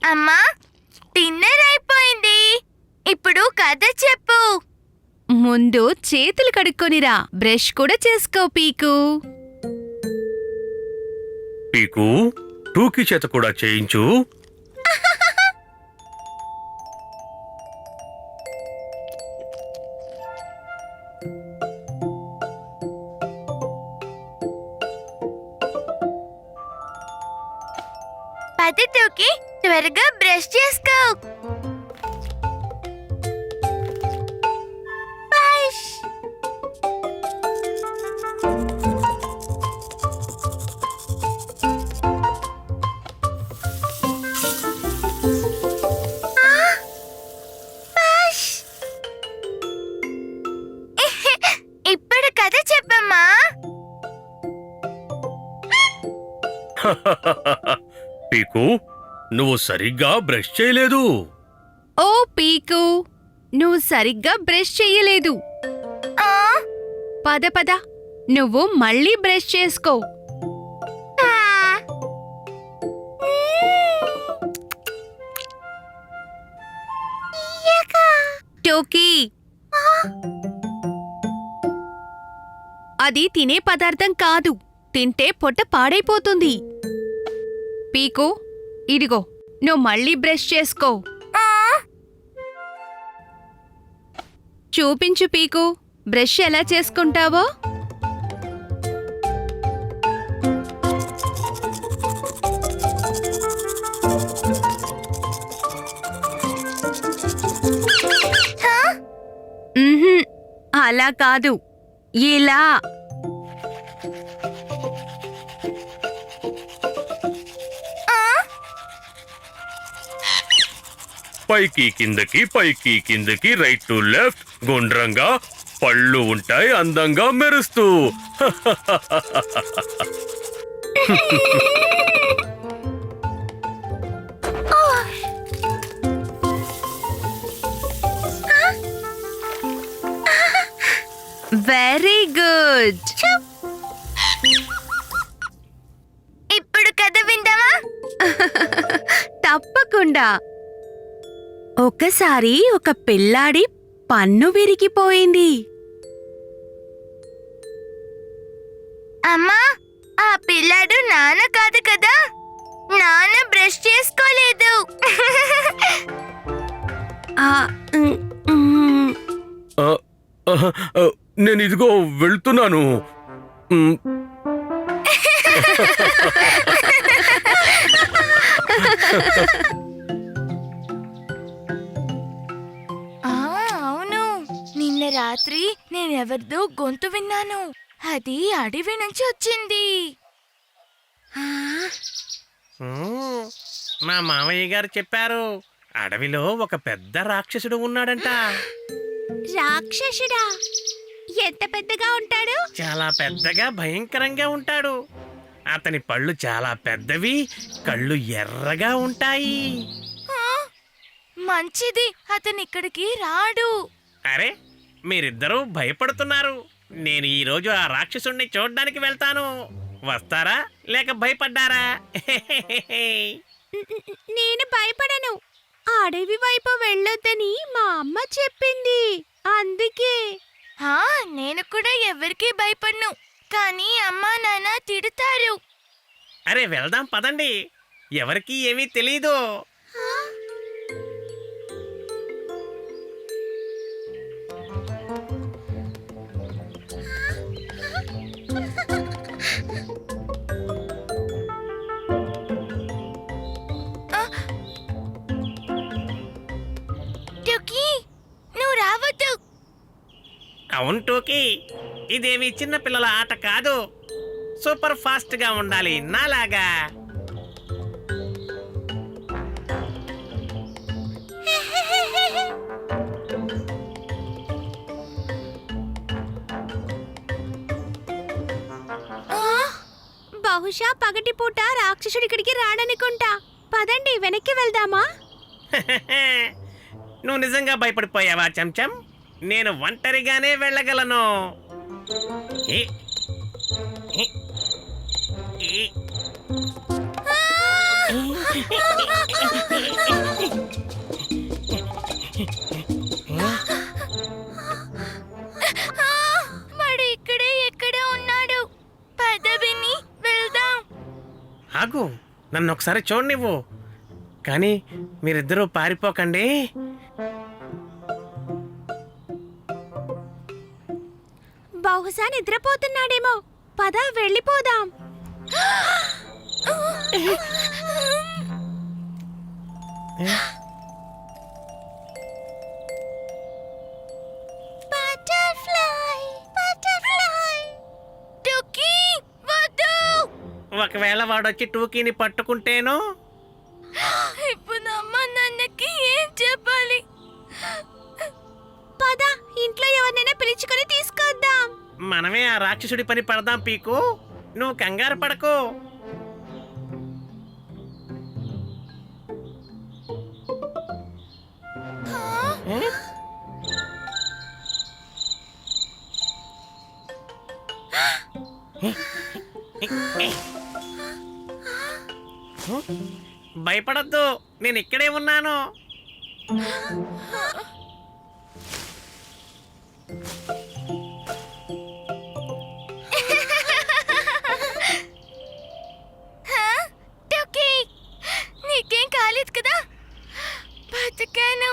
అమ్మా, డిన్నర్ అయిపోయింది. ఇప్పుడు కథ చెప్పు. ముందు చేతులు కడుక్కొనిరా, బ్రష్ కూడా చేసుకో పీకు. పీకు, టూకీ చేత కూడా చేయించు. పది టూకీ, త్వరగా బ్రష్ చేసుకో. బ్రష్. బ్రష్. ఇప్పుడు కథ చెప్పమ్మా. పీకు, నువ్వు సరిగ్గా బ్రష్ చేయలేదు. ఓ పీకు, నువ్వు సరిగ్గా బ్రష్ చెయ్యలేదు. ఆ, పద పద, నువ్వు మళ్ళీ బ్రష్ చేసుకో. ఆ. టోకీ, అది తినే పదార్థం కాదు. తింటే పొట్ట పాడైపోతుంది. పీకు, ఇదిగో, నువ్వు మళ్ళీ బ్రష్ చేసుకో. ఆ. చూపించు పీకు, బ్రష్ ఎలా చేసుకుంటావో. ఉహుం, అలా కాదు, ఇలా. పైకి కిందకి, పైకి కిందకి, రైట్ టు లెఫ్ట్, గుండ్రంగా, పళ్ళు ఉంటాయి అందంగా మెరుస్తూ. Very good. ఇప్పుడు కథ విందామా? తప్పకుండా. ఒకసారి ఒక పిల్లాడి పన్ను విరిగిపోయింది. అమ్మా, ఆ పిల్లాడు నాన్న కాదు కదా. నాన్న బ్రష్ చేసుకోలేదు. ఆ, ఉమ్, ఉమ్. ఆ, ఆ, ఆ, నేను ఇదిగో వెళ్తున్నాను. మ్, ఆ, అవును, నిన్న రాత్రి నేనెవరిదో గొంతు విన్నాను. అది అడవి నుంచి వచ్చింది. మా మామయ్య గారు చెప్పారు, అడవిలో ఒక పెద్ద రాక్షసుడు ఉన్నాడంట. రాక్షసుడా? ఎంత పెద్దగా ఉంటాడు? చాలా పెద్దగా భయంకరంగా ఉంటాడు. అతని పళ్ళు చాలా పెద్దవి, కళ్ళు ఎర్రగా ఉంటాయి. ఆ, మంచిది, అతను ఇక్కడికి రాడు. అరే, మీరిద్దరూ భయపడుతున్నారు. నేను ఈరోజు ఆ రాక్షసుణ్ణి చూడ్డానికి వెళ్తాను. వస్తారా లేక భయపడ్డారా? నేను భయపడను. అడవి వైపు వెళ్ళొద్దని మా అమ్మ చెప్పింది, అందుకే. ఆ, నేను కూడా ఎవరికీ భయపడను, కానీ అమ్మా నాన్న తిడతారు. అరే వెళ్దాం పదండి, ఎవరికీ ఏమీ తెలీదు. టూకీ, నువ్వు రావద్దు. అవును టోకీ, ఇదేమి చిన్న పిల్లల ఆట కాదు. సూపర్ ఫాస్ట్ గా ఉండాలి నాలాగా. బహుశా పగటిపూట రాక్షసుడి ఇక్కడికి రాడనుకుంటా. పదండి, వెనక్కి వెళ్దామా? నువ్వు నిజంగా భయపడిపోయావా చెంచం? నేను ఒంటరిగానే వెళ్ళగలను. ఏ, ఏ, ఏ. నన్ను ఒకసారి చూడనివ్వు. కానీ మీరిద్దరూ పారిపోకండి. బహుశా నిద్రపోతున్నాడేమో. పద వెళ్ళిపోదాం. బటర్ఫ్లై బటర్ఫ్లై టుకీ వద్దు. ఒకవేళ వాడొచ్చి టూకీని పట్టుకుంటేనో? ఇప్పుడు అమ్మ నాన్నకి ఏం చెప్పాలి? పద ఇంట్లో ఎవరినైనా పిలుచుకొని తీసుకొద్దాం. మనమే ఆ రాక్షసుడి పని పడదాం పీకు. నువ్వు కంగారు పడకు. ఏ? భయపడద్దు, నేను ఇక్కడే ఉన్నాను. టుకీ, నీకేం కాలేదు కదా? బతికాను,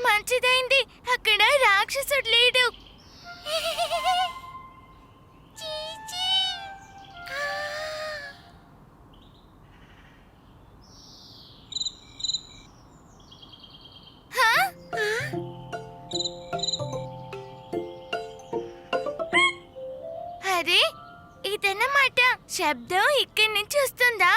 మంచిదైంది. అక్కడ రాక్షసుడు లేడు. అరే, ఇదన్నమాట. శబ్దం ఇక్కడి నుంచి వస్తుందా?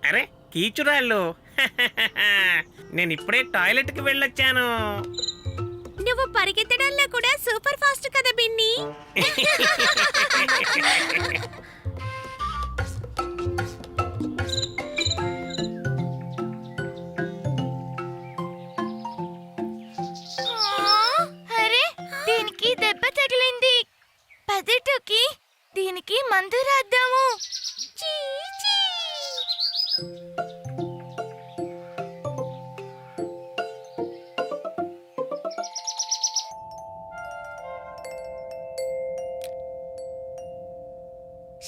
అరే కీచురాళ్ళు, నేను ఇప్పుడే టాయిలెట్కి వెళ్ళొచ్చాను. నువ్వు పరిగెత్తడంలో కూడా సూపర్ ఫాస్ట్ కదా బిన్ని. అరే, దీనికి దెబ్బ తగిలింది. పదటుకి దీనికి మందు రాద్దాము. చీ, చీ.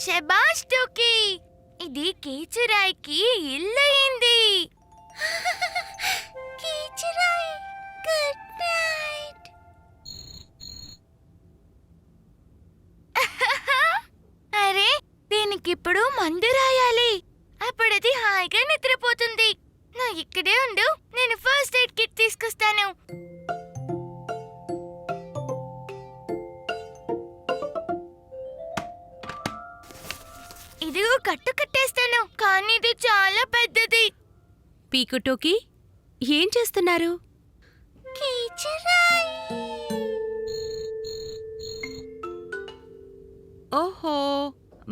శబాష్ టోకీ, ఇది కీచురాయికి ఇల్లయింది. కీచురాయి, గుడ్ నైట్. అరే, దీనికిప్పుడు మందు రాయాలి. అప్పుడది హాయిగా నిద్రపోతుంది. నువ్వు ఇక్కడే ఉండు, నేను ఫస్ట్ ఎయిడ్ కిట్ తీసుకొస్తాను. ఇదిగో కట్టు కట్టేస్తాను, కానీ ఇది చాలా పెద్దది. పీకుటోకి ఏం చేస్తున్నారు? కీచురాయి. ఓహో,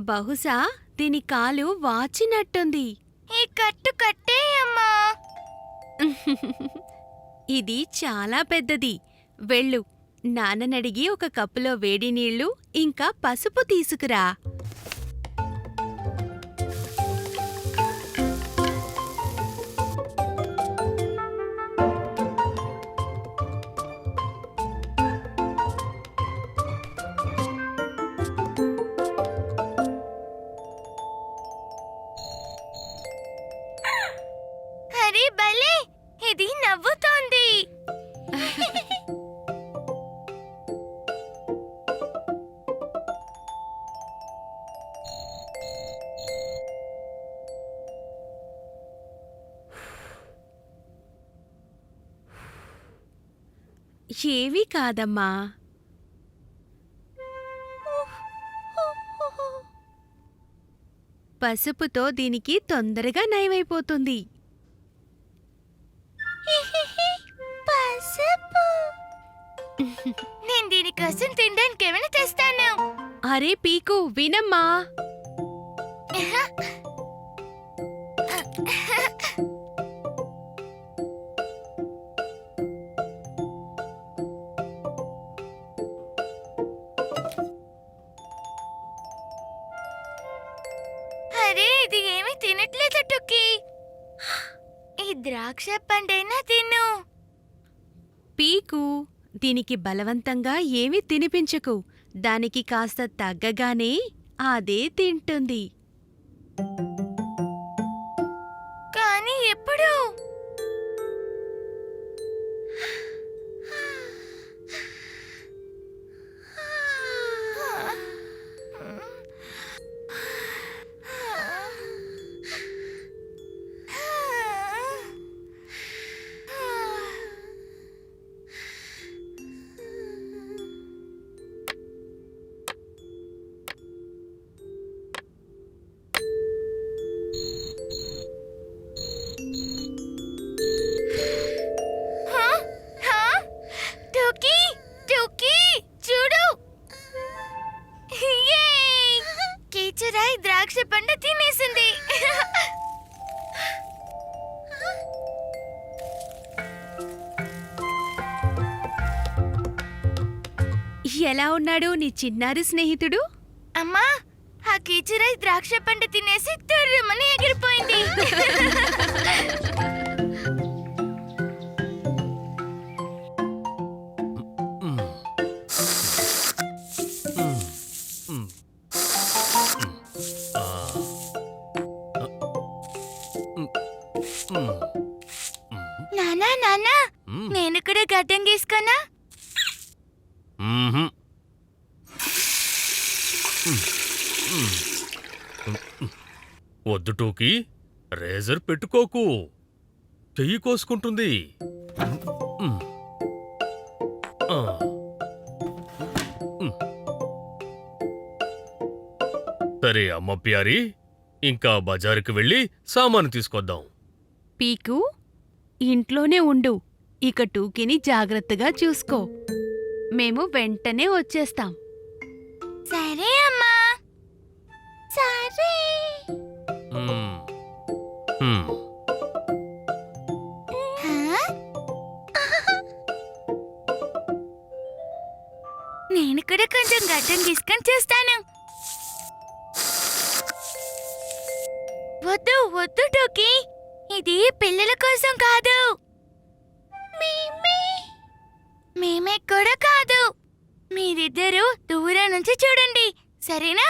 బహుశా దీని కాలు వాచినట్టుంది. ఈ కట్టు కట్టేయమ్మా. ఇది చాలా పెద్దది. వెళ్ళు, నాన్ననడిగి ఒక కప్పులో వేడి నీళ్లు ఇంకా పసుపు తీసుకురా. అరే భలే, ఇది నవ్వుతోంది. ఏవీ కాదమ్మా. పసుపుతో దీనికి తొందరగా నయమైపోతుంది. పసుపు. నేను దీనికోసం తినడానికి ఏమైనా తెస్తాను. అరే పీకు, వినమ్మా. అరే, ఇది ఏమీ తినట్లేదు టుకీ. ఈ ద్రాక్ష పండైనా తిను. పీకు, దీనికి బలవంతంగా ఏమీ తినిపించకు. దానికి కాస్త తగ్గగానే అదే తింటుంది. కానీ ఎప్పుడు? టోకీ, టోకీ, చూడు. యేయ్! కీచురాయి ద్రాక్ష పండు తినేసింది. ఎలా ఉన్నాడు నీ చిన్నారి స్నేహితుడు? అమ్మా, ఆ కీచురాయి ద్రాక్ష పండు తినేసి తుర్రుమని ఎగిరిపోయింది. నానా, నానా, నేను కూడా గడ్డం గీసుకోనా? మ్మ్హ్మ్. వద్దు టోకీ, రేజర్ పెట్టుకోకు, చెయ్యి కోసుకుంటుంది. ఆ. సరే అమ్మ ప్యారీ, ఇంకా బజారుకి వెళ్ళి సామాను తీసుకొద్దాం. పీకు, ఇంట్లోనే ఉండు. ఇక టూకీని జాగ్రత్తగా చూసుకో. మేము వెంటనే వచ్చేస్తాం. సరే అమ్మా. సరే. మ్మ్. మ్మ్. హా? నేను కూడా కొంచెం గడ్డం తీసుకొని చూస్తాను. వద్దు వద్దు టోకీ, ఇది పిల్లల కోసం కాదు. మేమే కూడా కాదు. మీరిద్దరూ దూరం నుంచి చూడండి, సరేనా?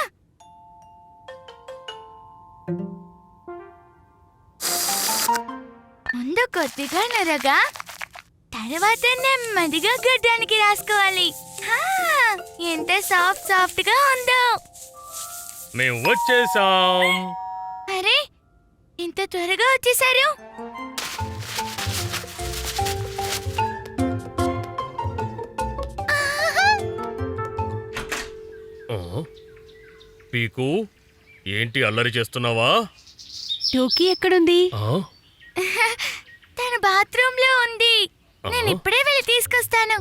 ముందు కొద్దిగా నరగా, తర్వాత నెమ్మదిగా గడ్డానికి రాసుకోవాలి. హా, ఎంత సాఫ్ట్ సాఫ్ట్ గా ఉందో. మేం వచ్చేసాం. అరే, ఇంత త్వరగా వచ్చేసారు. ఆ? పీకు, ఏంటి అల్లరి చేస్తున్నావా? టూకీ ఎక్కడుంది? ఆ? తన బాత్రూమ్ లో ఉంది. నేను ఇప్పుడే వెళ్ళి తీసుకొస్తాను.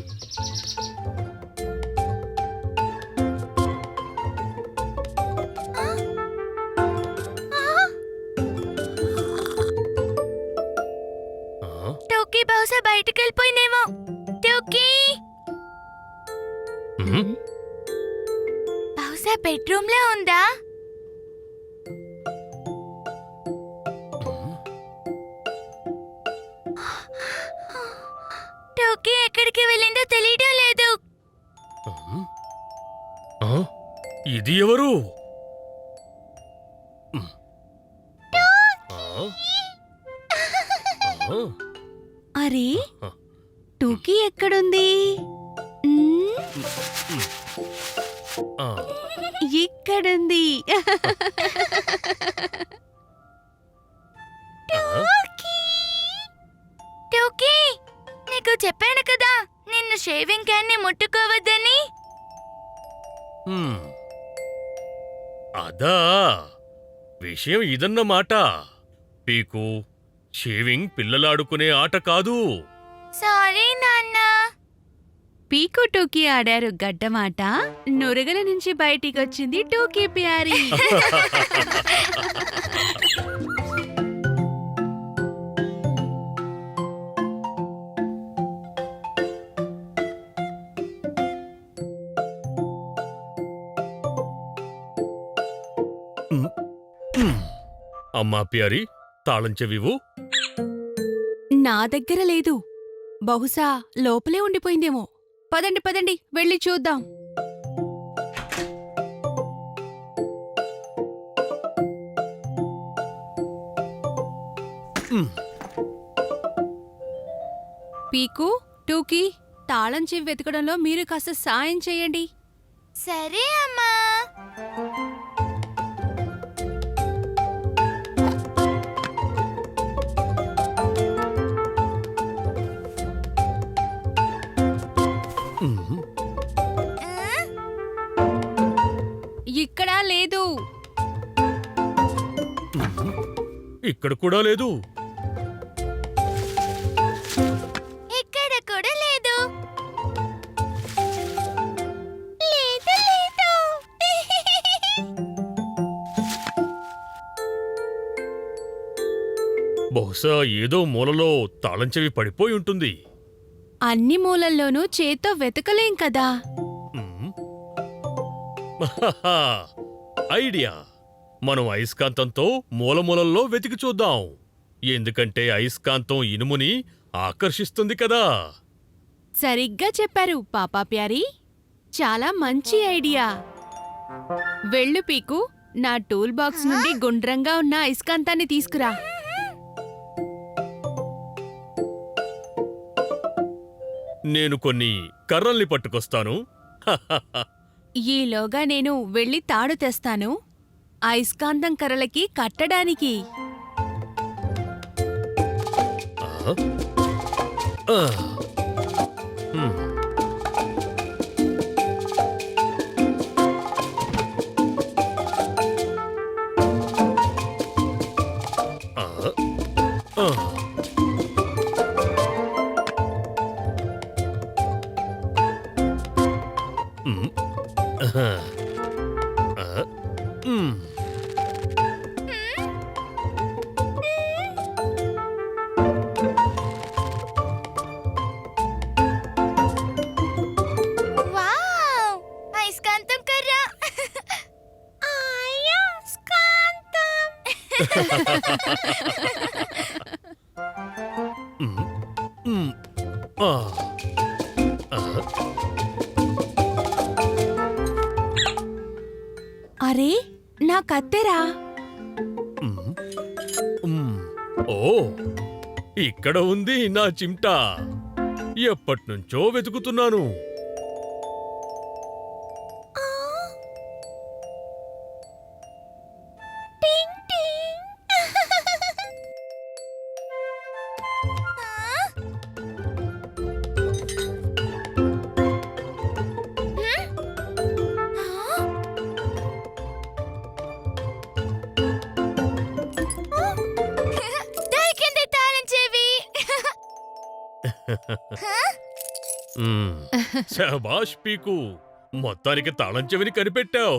ఆ? టోకీ బహుశా బయటికి వెళ్ళిపోయిందేమో. టోకీ మ్మ్. బహుశా బెడ్రూమ్ లో ఉందా? టోకీ ఎక్కడికి వెళ్ళిందో తెలియడం లేదు. ఆ? ఇది ఎవరు? ఆ? ఆ? అరే, టూకీ ఎక్కడుంది? మ్మ్, ఆ. ఇక్కడుంది. టోకీ, నీకు చెప్పాను కదా నిన్ను షేవింగ్ క్యాన్ ని ముట్టుకోవద్దని. మ్మ్. అదా విషయం ఇదన్నమాట. పీకు, షేవింగ్ పిల్లలాడుకునే ఆట కాదు. సారీ నాన్న. పీకు టూకీ ఆడారు గడ్డమాట. నురగల నుంచి బయటికొచ్చింది టూకీ ప్యారీ. అమ్మా ప్యారీ, తాళం చెవివు. నా దగ్గర లేదు. బహుశా లోపలే ఉండిపోయిందేమో. పదండి పదండి, వెళ్ళి చూద్దాం. పీకు, టూకీ, తాళం చెవి వెతకడంలో మీరు కాస్త సాయం చేయండి. సరే అమ్మా. ఇక్కడా లేదు. ఇక్కడ కూడా లేదు. ఇక్కడ కూడా లేదు. లేదు లేదు. బహుశా ఏదో మూలలో తాళం చెవి పడిపోయి ఉంటుంది. అన్ని మూలల్లోనూ చేత్తో వెతకలేం కదా. మ్మ్. హహహా, ఐడియా. మనం అయస్కాంతంతో మూలమూలల్లో వెతికి చూద్దాం. ఎందుకంటే అయస్కాంతం ఇనుముని ఆకర్షిస్తుంది కదా. సరిగ్గా చెప్పారు పాపా ప్యారీ. చాలా మంచి ఐడియా. వెళ్ళు పీకు, నా టూల్ బాక్స్ నుండి గుండ్రంగా ఉన్న అయస్కాంతాన్ని తీసుకురా. నేను కొన్ని కర్రల్ని పట్టుకొస్తాను. హహహా. ఈలోగా నేను వెళ్ళి తాడు తెస్తాను, అయస్కాంతం కర్రలకి కట్టడానికి. ఆ? ఆ. హ్మ్. ఆ. ఆ. మ్మ్. ఆహా. ఆ. మ్మ్. వావ్! అయస్కాంతం కర్ర. అయస్కాంతం. మ్మ్. మ్మ్. ఆ. ఆ. అరే, నా కత్తెరా. మ్మ్. మ్మ్. ఓ, ఇక్కడ ఉంది నా చిమ్టా. ఎప్పటినుంచో వెతుకుతున్నాను. టింగ్ టింగ్. దొరికింది తాళం చెవి. మ్మ్. శభాష్ పీకు, మొత్తానికి తాళం చెవిని కనిపెట్టావు.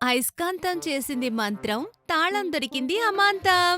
అయస్కాంతం చేసింది మంత్రం, తాళం దొరికింది అమాంతం.